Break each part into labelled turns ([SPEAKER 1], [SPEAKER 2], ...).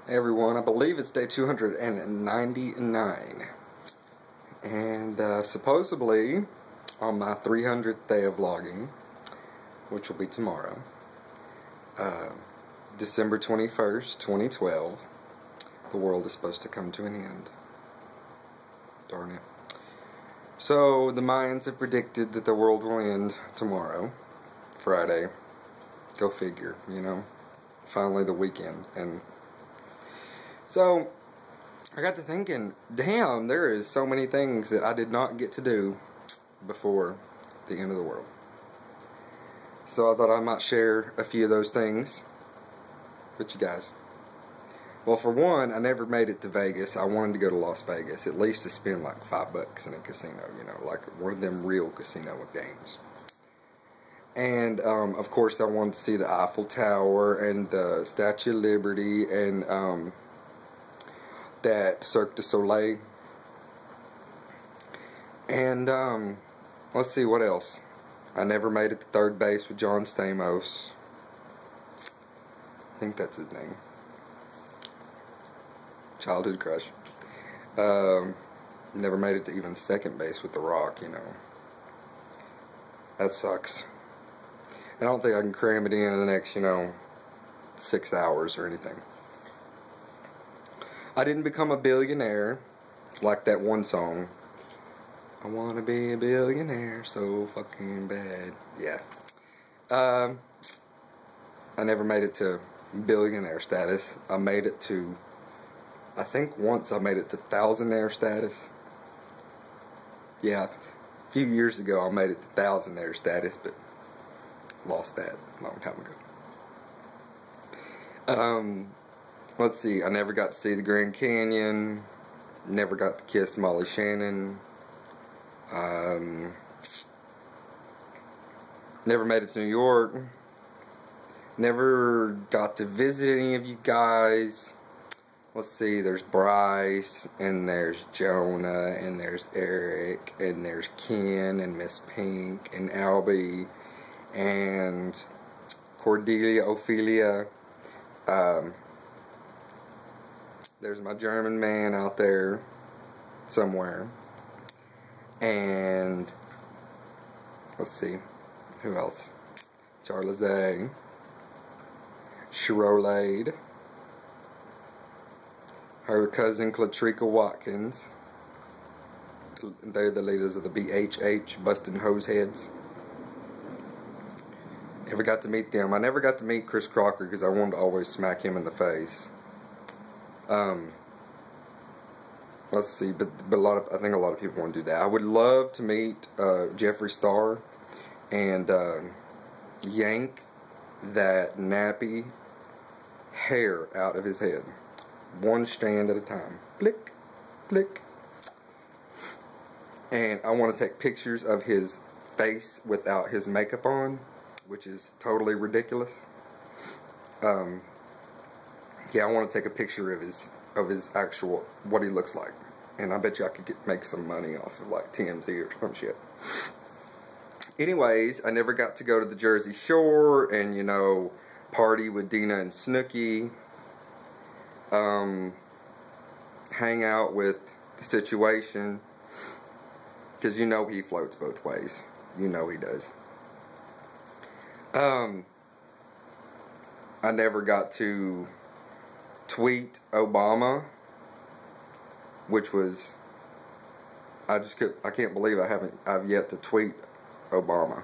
[SPEAKER 1] Hey everyone, I believe it's day 299, and supposedly on my 300th day of vlogging, which will be tomorrow, December 21st, 2012, the world is supposed to come to an end. Darn it. So the Mayans have predicted that the world will end tomorrow, Friday. Go figure, you know. Finally the weekend. And so I got to thinking, damn, there is so many things that I did not get to do before the end of the world. So I thought I might share a few of those things with you guys. Well, for one, I never made it to Vegas. I wanted to go to Las Vegas, at least to spend like $5 in a casino, you know, like one of them real casino games. And, of course, I wanted to see the Eiffel Tower and the Statue of Liberty and, that Cirque du Soleil. And, let's see, what else? I never made it to third base with John Stamos. I think that's his name. Childhood crush. Never made it to even second base with The Rock, you know. That sucks. I don't think I can cram it in the next, you know, 6 hours or anything. I didn't become a billionaire like that one song. I wanna be a billionaire so fucking bad. Yeah. I never made it to billionaire status. I made it to, I think once I made it to thousandaire status. Yeah, a few years ago I made it to thousandaire status, but lost that a long time ago. Let's see, I never got to see the Grand Canyon, never got to kiss Molly Shannon, never made it to New York, never got to visit any of you guys. Let's see, there's Bryce, and there's Jonah, and there's Eric, and there's Ken, and Miss Pink, and Albie, and Cordelia, Ophelia. There's my German man out there somewhere. And let's see, who else? Charlize, Sherolade, her cousin Clatrika Watkins. They're the leaders of the BHH, Bustin' Hose Heads. Never got to meet them. I never got to meet Chris Crocker because I wanted to always smack him in the face. Let's see, but I think a lot of people want to do that. I would love to meet Jeffree Star and yank that nappy hair out of his head, one strand at a time. Blick, blick. And I want to take pictures of his face without his makeup on, which is totally ridiculous. Yeah, I want to take a picture of his actual, what he looks like. And I bet you I could make some money off of like TMZ or some shit. Anyways, I never got to go to the Jersey Shore and, you know, party with Dina and Snooki. Hang out with the Situation. Because you know he floats both ways. You know he does. I never got to tweet Obama, which was, I can't believe I've yet to tweet Obama,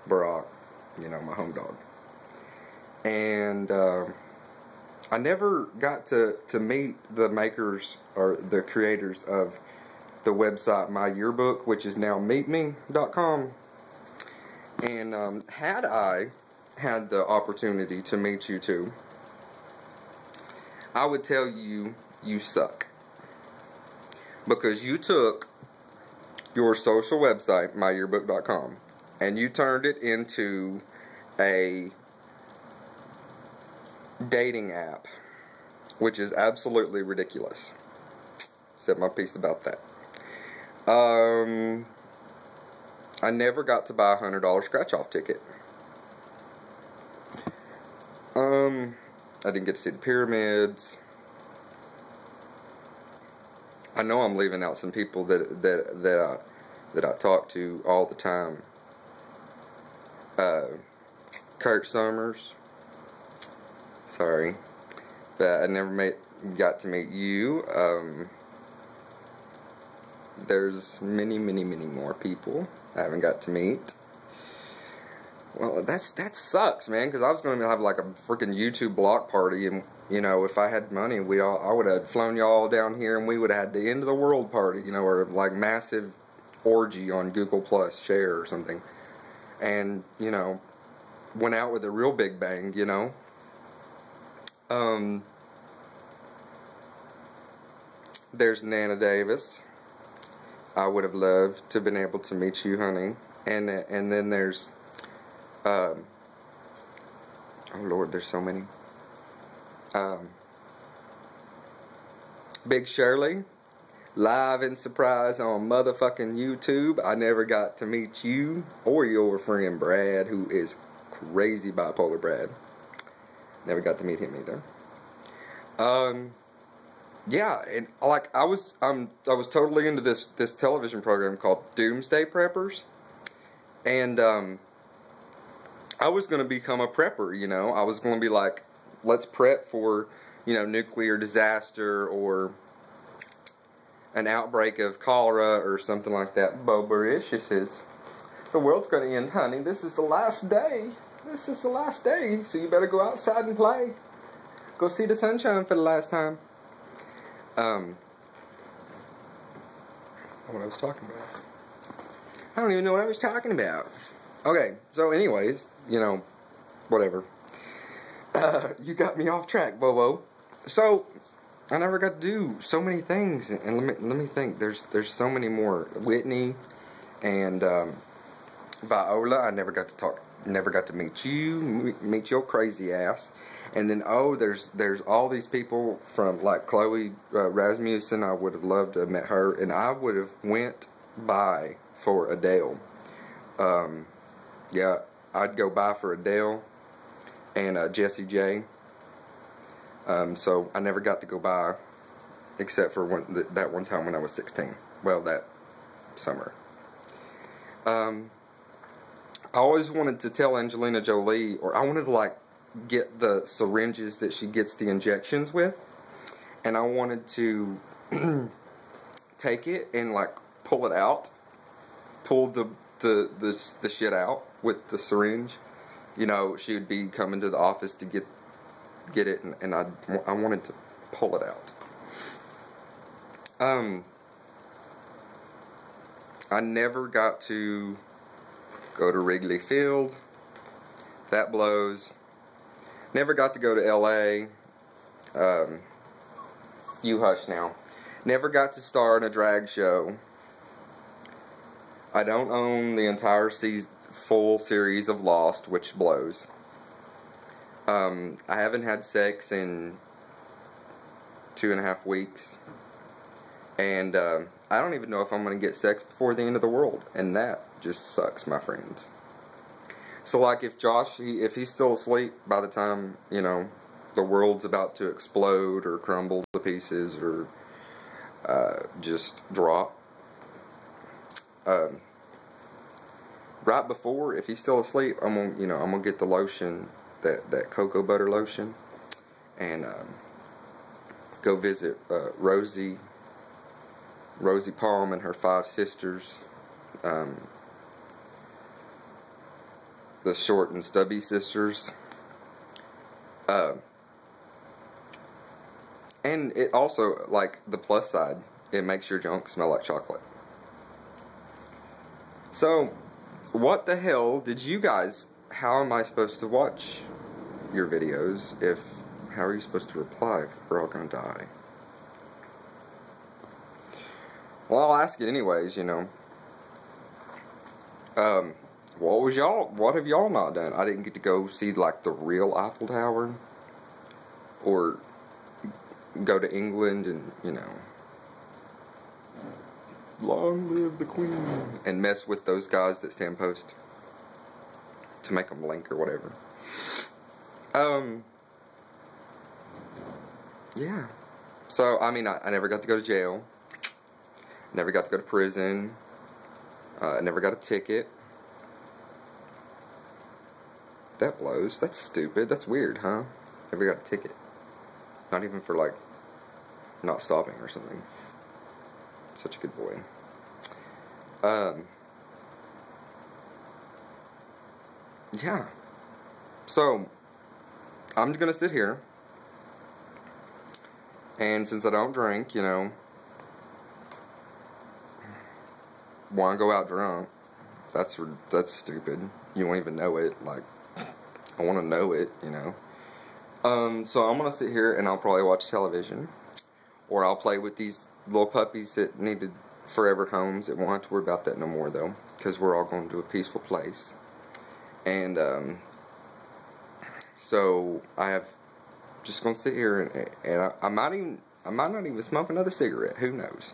[SPEAKER 1] Barack, you know, my home dog. And I never got to meet the makers or the creators of the website My Yearbook, which is now meetme.com. And had I had the opportunity to meet you two, I would tell you, you suck. Because you took your social website, myyearbook.com, and you turned it into a dating app, which is absolutely ridiculous. Said my piece about that. I never got to buy a $100 scratch-off ticket. I didn't get to see the pyramids. I know I'm leaving out some people that I talk to all the time. Kurt Summers, sorry, but I never got to meet you. There's many more people I haven't got to meet. Well, that sucks, man, because I was going to have like a freaking YouTube block party, and you know, if I had money, I would have flown y'all down here, and we would have had the end of the world party, you know, or like massive orgy on Google Plus Share or something, and you know, went out with a real big bang, you know. There's Nana Davis. I would have loved to have been able to meet you, honey. And then there's, oh Lord, there's so many. Big Shirley, live in surprise on motherfucking YouTube. I never got to meet you or your friend Brad, who is crazy bipolar Brad. Never got to meet him either. Yeah, and like I was totally into this television program called Doomsday Preppers, and I was going to become a prepper. You know, I was going to be like, let's prep for, you know, nuclear disaster or an outbreak of cholera or something like that. Bobericious is, the world's going to end, honey. This is the last day. This is the last day, so you better go outside and play. Go see the sunshine for the last time. What I was talking about. I don't even know what I was talking about. Okay, so anyways, you know, whatever. You got me off track, Bobo. So, I never got to do so many things, and let me think. There's so many more. Whitney and Viola. I never got to meet you, meet your crazy ass. And then, oh, there's all these people from, like, Chloe Rasmussen. I would have loved to have met her. And I would have went by for Adele. Yeah, I'd go by for Adele and Jessie J. So I never got to go by, except for that one time when I was 16. Well, that summer. I always wanted to tell Angelina Jolie, or I wanted to, like, get the syringes that she gets the injections with, and I wanted to take it and like pull it out, pull the shit out with the syringe. You know, she would be coming to the office to get it, and I wanted to pull it out. I never got to go to Wrigley Field. That blows. Never got to go to L.A. You hush now. Never got to star in a drag show. I don't own the entire full series of Lost, which blows. I haven't had sex in 2.5 weeks. And I don't even know if I'm going to get sex before the end of the world. And that just sucks, my friends. So, like, if Josh, if he's still asleep by the time, you know, the world's about to explode or crumble to pieces or just drop, right before, if he's still asleep, I'm gonna get the lotion, that cocoa butter lotion, and go visit Rosie Palm and her 5 sisters. The short and stubby sisters. And it also, like, the plus side, it makes your junk smell like chocolate. So, what the hell did you guys, how am I supposed to watch your videos how are you supposed to reply if we're all gonna die? Well, I'll ask it anyways, you know. What have y'all not done? I didn't get to go see, like, the real Eiffel Tower, or go to England and, you know, long live the Queen, and mess with those guys that stand post to make them blink or whatever. Yeah. So, I mean, I never got to go to jail. Never got to go to prison. Never got a ticket. That blows. That's stupid. That's weird, huh? Never got a ticket. Not even for, like, not stopping or something. Such a good boy. Yeah. So, I'm just gonna sit here. And since I don't drink, you know, want to go out drunk. That's stupid. You won't even know it. Like, I want to know it, you know. So I'm gonna sit here and I'll probably watch television, or I'll play with these little puppies that needed forever homes. It won't have to worry about that no more though, because we're all going to a peaceful place. And so I have just gonna sit here and I might not even smoke another cigarette. Who knows?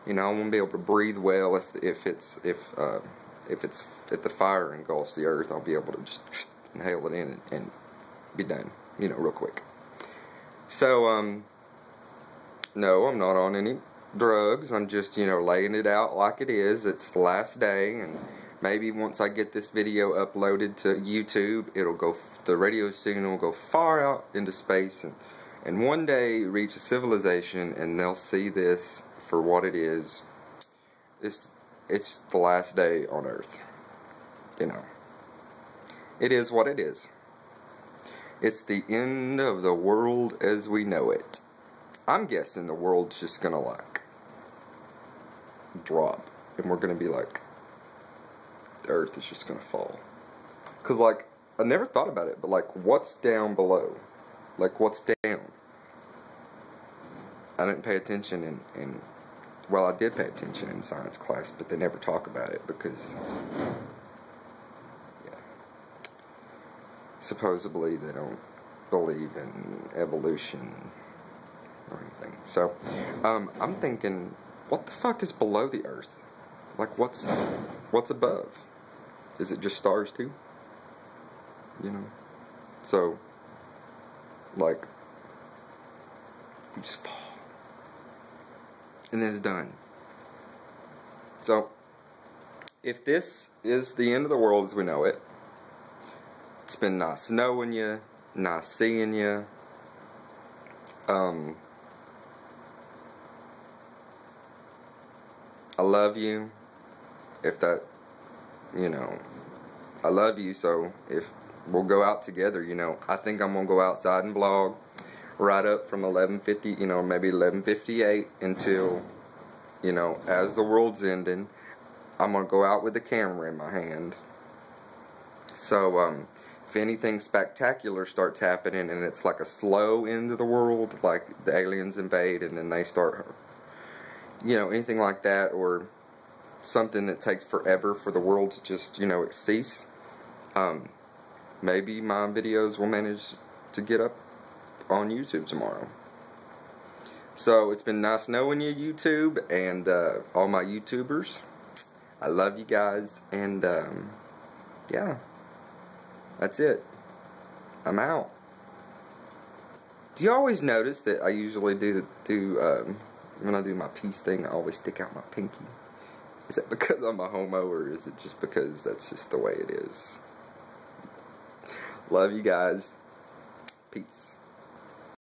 [SPEAKER 1] You know, I won't be able to breathe well if the fire engulfs the earth. I'll be able to just inhale it in and be done. You know, real quick. So no, I'm not on any drugs. I'm just, you know, laying it out like it is. It's the last day, and maybe once I get this video uploaded to YouTube, it'll go. The radio signal will go far out into space, and one day reach a civilization, and they'll see this for what it is. It's the last day on Earth. You know, it is what it is. It's the end of the world as we know it. I'm guessing the world's just gonna, like, drop, and we're gonna be like, the Earth is just gonna fall. Cause, like, I never thought about it, but, like, what's down below? Like, what's down? I didn't pay attention in well, I did pay attention in science class, but they never talk about it because, yeah, supposedly they don't believe in evolution or anything. So, I'm thinking, what the fuck is below the Earth? Like, what's above? Is it just stars too? You know? So, like, we just fall. And then it's done. So, if this is the end of the world as we know it, it's been nice knowing you, nice seeing you. I love you. If that, you know, I love you. So if we'll go out together, you know, I think I'm gonna go outside and vlog right up from 11:50, you know, maybe 11:58 until, you know, as the world's ending. I'm gonna go out with the camera in my hand. So if anything spectacular starts happening and it's like a slow end of the world, like the aliens invade and then they start, you know, anything like that, or something that takes forever for the world to just, you know, cease, maybe my videos will manage to get up on YouTube tomorrow. So it's been nice knowing you, YouTube, and all my YouTubers. I love you guys, and yeah, that's it. I'm out. Do you always notice that I usually do when I do my peace thing, I always stick out my pinky? Is that because I'm a homo, or is it just because that's just the way it is? Love you guys. Peace.